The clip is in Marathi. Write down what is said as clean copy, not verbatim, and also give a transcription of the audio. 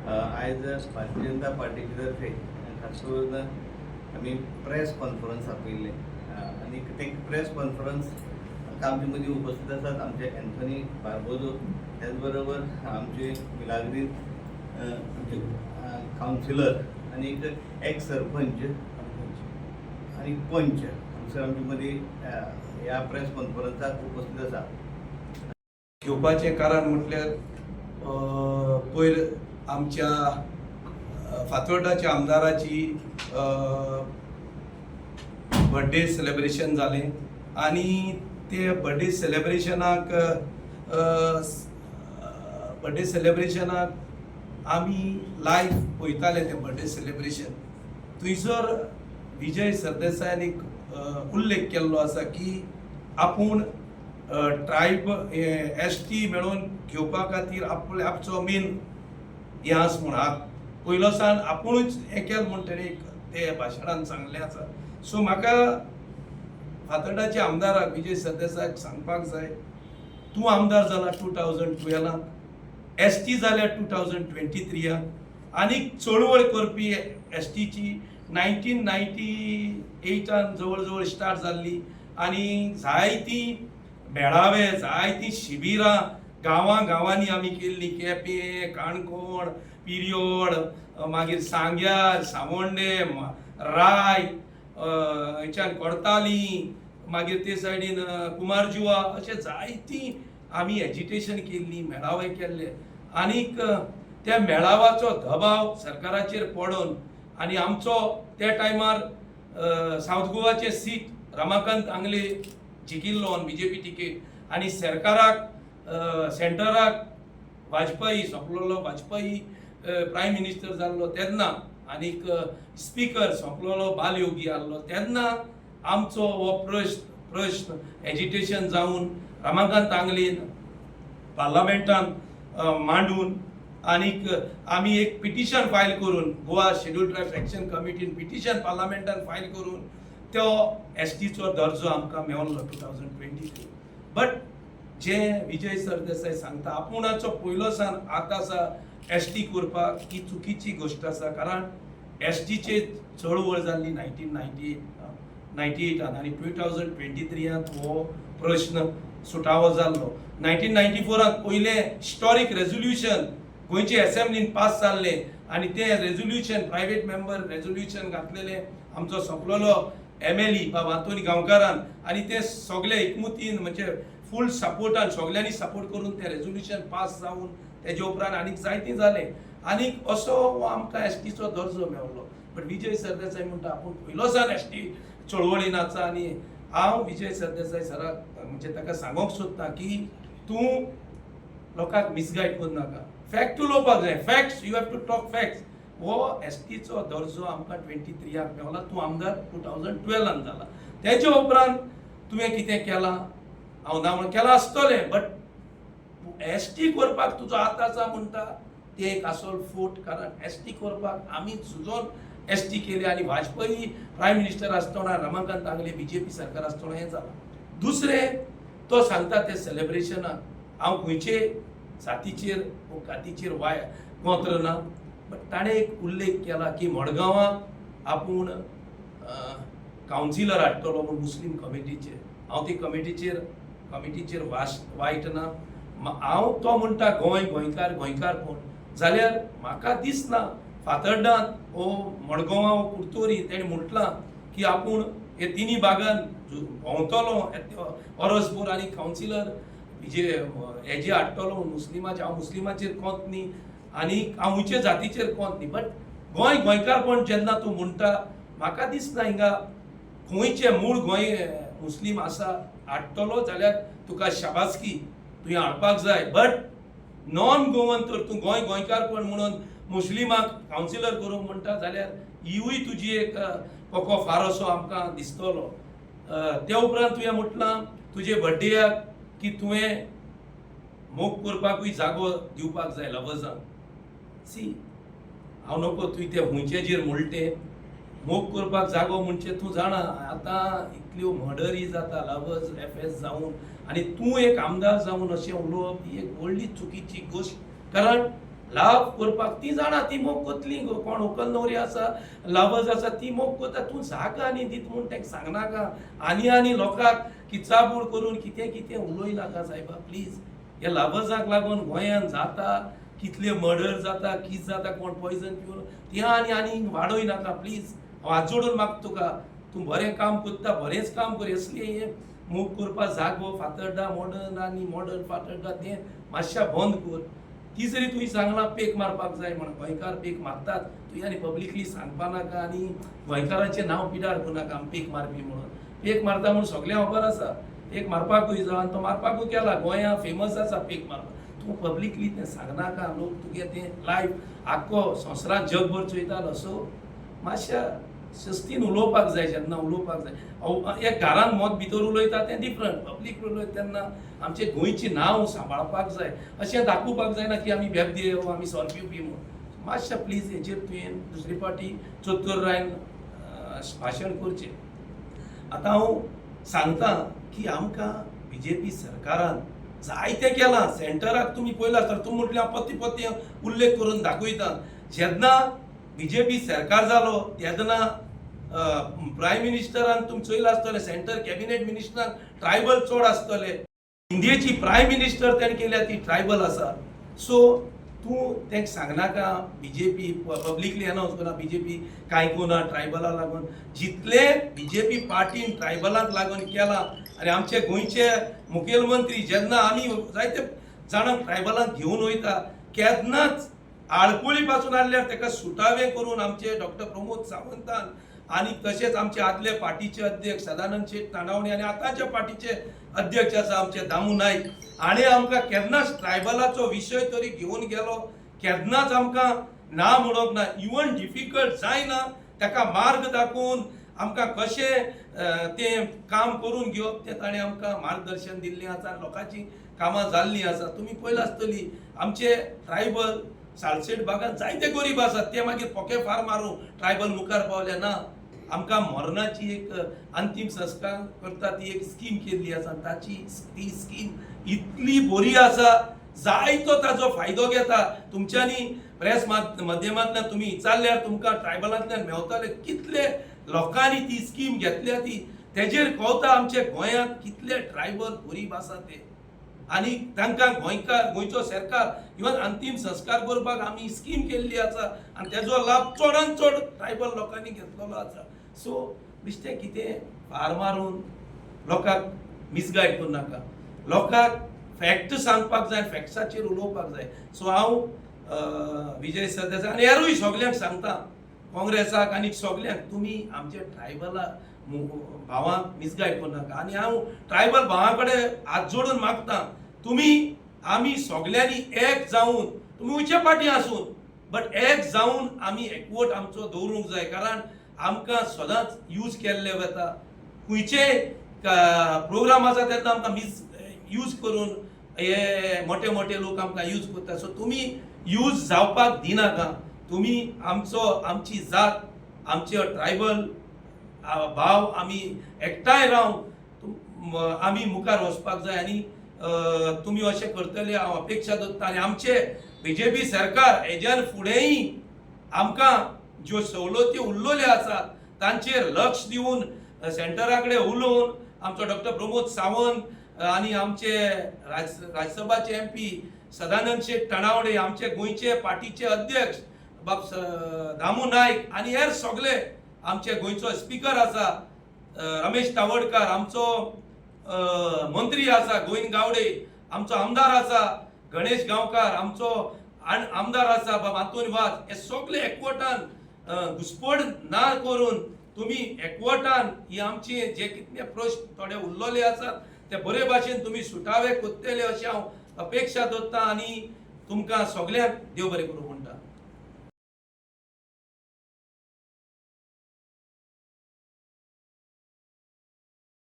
आज भारतीय जनता पार्टीचे तर्फे खास करून आम्ही प्रेस कॉन्फरन्स आपयिल्ले आणि ते प्रेस कॉन्फरन्स आमचे मदीं उपस्थित आसात आमचे एंथनी बार्बोजो, त्याचबरोबर आमचे मिलाग्रीन आमचे कावन्सिलर आणि एक सरपंच आणि पंच हांगसर आमचे मदीं ह्या प्रेस कॉन्फरन्साक उपस्थित आसा. घेवपाचें कारण म्हटल्यार पयर आमच्या फातोर्डाच्या आमदाराची बर्थडे सेलिब्रेशन जालें आनी ते बर्थडे सेलिब्रेशनाक आमी लायव्ह पळयताले तें बर्थडे सेलिब्रेशन. थंयसर विजय सरदेसायान एक उल्लेख केल्लो आसा की आपूण ट्रायब एसटी मेळोवन घेवपा खातीर आपचो मेन हें आसा म्हण पयलो सान आपुणूच हें केलें म्हण तेणें ते भाशणान सांगलें आसा. सो म्हाका फातोर्डाच्या आमदाराक विजय सरदेसायाक सांगपाक जाय, तूं आमदार जाला 2012 एसटी जाल्या 2023 आनीक चळवळ करपी एसटीची 1998 जवळ जवळ स्टार्ट जाल्ली आनी जायतीं मेळावे जायतीं शिबिरां गांवांनी आमी केल्लीं. केपें, काणकोण, पिरियोड, मागीर सांग्यार, सावोंडे, राय, हेच्यान कोर्ताली, मागीर ते सायडीन कुमारजुवा, अशें जायतीं आमी एजिटेशन केल्लीं, मेळावे केल्ले. आनीक त्या मेळावाचो दबाव सरकाराचेर पडोन आनी आमचो त्या टायमार सावथ गोवाचें सीट रमाकांत आंगले जिकिल्लो ऑन बीजेपी टिकेट आनी सरकाराक सेंटराक वाजपेयी सोंपलोलो वाजपेयी प्रायम मिनिस्टर जाल्लो तेन्ना आनीक स्पीकर सोंपलोलो बालयोगी आहलो तेन्ना आमचो हो प्रश्न एजिटेशन जावन रमाकांत आंगलेन पार्लमेंटान मांडून आनीक आमी एक पिटिशन फायल करून गोवा शेड्यूल ट्रायब्स एक्शन कमिटीन पिटिशन पार्लमेंटान फायल करून तो एसटीचो दर्जो आमकां मेळ्ळो 2022. बट जे विजय सरदेसाय सांगता आपुणाचो पयलो सान आतां एसटी करपाक ही चुकीची गोश्ट आसा. कारण एसटीचे चळवळ जाल्ली 1998 आनी 2023 हो प्रश्न सुटावो जाल्लो. 1994 पयलें हिस्टॉरीक रेजोल्युशन गोंयचे असेंब्लीन पास जाल्ले आनी ते रेजोल्युशन प्रायवेट मेंबर रेजोल्युशन घातलेले आमचो सोंपलोलो MLE वातोनी गांवकारान आनी ते सगळे एकमुतीन म्हणजे फूल सपोर्टान सगळ्यांनी सपोर्ट करून ते रेजोल्युशन पास जावन तेजे उपरांत आनीक जायतीं जालें आनीक असो आमकां एसटीचो दर्जो मेळ्ळो. बट विजय सरदेसाय म्हणटा आपूण पयलो सान एसटी चळवळीन आसा आनी हांव विजय सरदेसाय सराक म्हणजे ताका सांगूंक सोदतां की तूं लोकांक मिसगायड करूं नाका, फॅक्ट उलोवपाक जाय. Facts you have to talk facts. हो एसटीचो दर्जो आमकां 23 मेळ्ळो. तूं आमदार 2012 जाला. तेच्या उपरांत तुवें कितें केलां हांव ना म्हण केलां आसतलें, बट एसटी करपाक तुजो हात आसा म्हणटा ते एक आसोल फूट. कारण एसटी करपाक आमी झुजोन एसटी केली आनी वाजपेयी प्रायम मिनिस्टर आसतना रमाकांत आंगले बीजेपी सरकार आसतना हें जालां. दुसरें तो सांगता ते सेलिब्रेशनाक हांव खंयचे जातीचेर कातीचेर कोंत्र ना, बट ताणें एक उल्लेख केला की मडगांवां आपूण कावन्सिलर हाडटलो म्हूण मुस्लीम कमिटीचेर. हांव ते कमिटीचेर वायट ना. हांव तो म्हणटा गोंयकारपण जाल्यार म्हाका दिसना फातोर्डांत हो मडगांवां हो कुर्तोरी तेणें म्हटलां की आपूण हे तिनी भागान भोंवतलो परसभर आनी कावन्सिलर हेजे हाडटलो मुस्लिमाचे. हांव मुस्लिमाचेर कोंत न्ही आनी हांव खंयचे जातीचेर कोंत न्ही, बट गोंयकारपण जेन्ना तूं म्हणटा म्हाका दिसना हिंगा खंयचे मूळ गोंय मुस्लीम आसा हाडटलो जाल्यार तुका शाबासकी तुवें हाडपाक जाय. बट नॉन गोवन तर तूं गोंयकारपण म्हणून मुस्लिमाक कावन्सिलर करूंक म्हणटा जाल्यार हिवूय तुजी एक पको फारोसो आमकां दिसतलो. ते उपरांत तुवें म्हटलां तुजे बड्डेयाक की तुवें मोग करपाकूय जागो दिवपाक जाय लवजांक. सी हांव नको तुवें ते हुंयचेजेर म्हणटे मोग करपाक जागो म्हणजे तूं जाणा आतां इतल्यो मर्डरी जाता लवज FS जावन आनी तूं एक आमदार जावन अशें उलोवप ही एक व्हडली चुकीची गोश्ट. कारण लाभ करपाक ती जाणा ती मोग कोतली गो कोण व्हंकल न्हवरी आसा लवर्स आसा ती मोग कोता तूं जागा आनी दीत म्हूण तांकां सांगनाका आनी लोकांक किचाबूड करून कितें कितें उलोय नाका सायबा प्लीज हे लवर्साक लागून गोंयांत जाता कितले मर्डर जाता कित जाता कोण पॉयझन पिवन तें आनी वाडोय नाका प्लीज हांव हात जोडून मागता तुका तूं बरें काम करता बरेंच काम कर असलें हें मूग करपाक जागो फातर्डा मॉडर्न फातर्डा तें मातशा बंद कर ती जरी तुवें सांगलां पेक मारपाक जाय म्हणून गोंयकार पेक मारतात तुवें आनी पब्लिकली सांगपा नाका आनी गोंयकारांचें नांव पिड्यार करूं नाका आमी पेक मारपी म्हणून पेक मारता म्हणून सगळ्यांक खबर आसा पेक मारपाकूय जाय आनी तो मारपाकूय केला गोंया फेमस आसा पेक मारपाक तूं पब्लिकली तें सांगनाका लोक तुगे तें लायफ आख्खो संवसारांत जगभर चोयतालो सो मातशा शिस्तीन उलोवपाक जाय जेन्ना उलोवपाक जाय एक घरान मत भितर उलयता तें डिफरंट पब्लीक उलयता तेन्ना आमचें गोंयचें नांव सांबाळपाक जाय अशें दाखोवपाक जायना की आमी बेबदे आमी सोरपिवपी म्हूण मातशें प्लीज हेचेर तुवें दुसरी फावटी चोत्तर रायन भाशण करचें आतां हांव सांगता की आमकां BJP सरकारान जायतें केलां सेंटराक तुमी पळयलां तर तुमी म्हटलें हांव पत्ती उल्लेख करून दाखयता जेन्ना BJP सरकार जालो तेन्ना प्रायम मिनिस्टरान तुमी चोयलां आसतलें सेंटर कॅबिनेट मिनिस्टरान ट्रायबल चड आसतले इंडियेची प्रायम मिनिस्टर तेणें केल्या ती ट्रायबल आसा सो तूं तेंकां सांगनाका BJP पब्लिकली अनावन्स करना BJP कांय कोना ट्रायबलाक लागून जितले BJP पार्टीन ट्रायबलांक लागून केलां आनी आमचे गोंयचे मुखेलमंत्री जेन्ना आमी जायते जाणांक ट्रायबलांक घेवन वयता केन्नाच आळकुळी पासून आसल्यार ताका सुटावे करून आमचे डॉक्टर प्रमोद सावंतान आनी तशेंच आमचे आदले पार्टीचे अध्यक्ष सदानंद शेट तानावणे आनी आतांच्या पार्टीचे अध्यक्ष आसा आमचे दामू नायक हाणें आमकां केन्नाच ट्रायबलाचो विशय तरी घेवन गेलो केन्नाच आमकां ना म्हणप ना इवन डिफिकल्ट जायना ताका मार्ग दाखोवन आमकां कशें तें काम करून घेवप तें ताणें आमकां मार्गदर्शन दिल्लें आसा लोकांची कामां जाल्लीं आसा तुमी पळयलां आसतलीं आमचे ट्रायबल सालसेट भागात जायते गरीब आसात ते मागीर पोके फार मारूं ट्रायबल मुखार पावले ना आमकां मरणाची एक अंतिम संस्कार करता ती एक स्कीम केल्ली आसा ताची ती स्कीम इतली बरी आसा जायतो ताजो फायदो घेता तुमच्यांनी प्रेस माध्यमांतल्यान तुमी विचारल्यार तुमकां ट्रायबलांतल्यान मेवतले कितले लोकांनी ती स्कीम घेतल्या ती तेजेर कळटा आमचे गोंयांत कितले ट्रायबल गरीब आसा ते आनी तांकां गोंयचो सरकार इवन अंतिम संस्कार करपाक आमी स्कीम केल्ली आसा आनी तेजो लाभ चडांत चड ट्रायबल लोकांनी घेतलेलो आसा सो बेश्टें कितें फार मारून लोकांक मिसगायड करूं नाका लोकांक फॅक्ट सांगपाक जाय फॅक्ट्साचेर उलोवपाक जाय सो हांव विजय सरदेसाय आनी हेरूय सगल्यांक सांगता काँग्रेसाक आनी सगल्यांक तुमी आमचे ट्रायबलाक भावांक मिसगायड करूं नाका आनी हांव ट्रायबल भावां कडेन हात जोडून मागता तुमी आमी सगल्यांनी एक जावन तुमी खंयचे पार्टी आसून बट एक जावन आमी एकवट आमचो दवरूंक जाय कारण आमकां सदांच यूज केल्ले वता खंयचे प्रोग्राम आसा तेन्ना आमकां यूज करून हे मोठे मोठे लोक आमकां यूज करता सो तुमी यूज जावपाक दिनाका तुमी आमची जात आमचे ट्रायबल भाव आमी एकठांय रावन आमी मुखार वचपाक जाय आनी तुमी अशें करतले हांव अपेक्षा दवरता आनी आमचे BJP सरकार हेज्यान फुडेंय आमकां ज्यो सवलती उरलेल्यो आसात तांचेर लक्ष दिवन सेंटरा कडेन उलोवन आमचो डॉक्टर प्रमोद सावंत आनी आमचे राज्यसभाचे MP सदानंद शेट तानावडे आमचे गोंयचे पार्टीचे अध्यक्ष बाब दामू नायक आनी हेर सगळे आमचे गोंयचो स्पीकर आसा रमेश तावडकार आमचो मंत्री आसा गोविंद गावडे आमचो आमदार आसा गणेश गांवकार आमचो आमदार आसा बाब आंतोनी वाज हे सगळे एकवटान घुसपड ना करून तुमी एकवटान ही आमची जे कितले प्रश्न थोडे उरलेले आसात ते बरे भाशेन तुमी सुटावे कोत्तेले अशें हांव अपेक्षा दवरता आनी तुमकां सगळ्यांक देव बरें करूं म्हणटा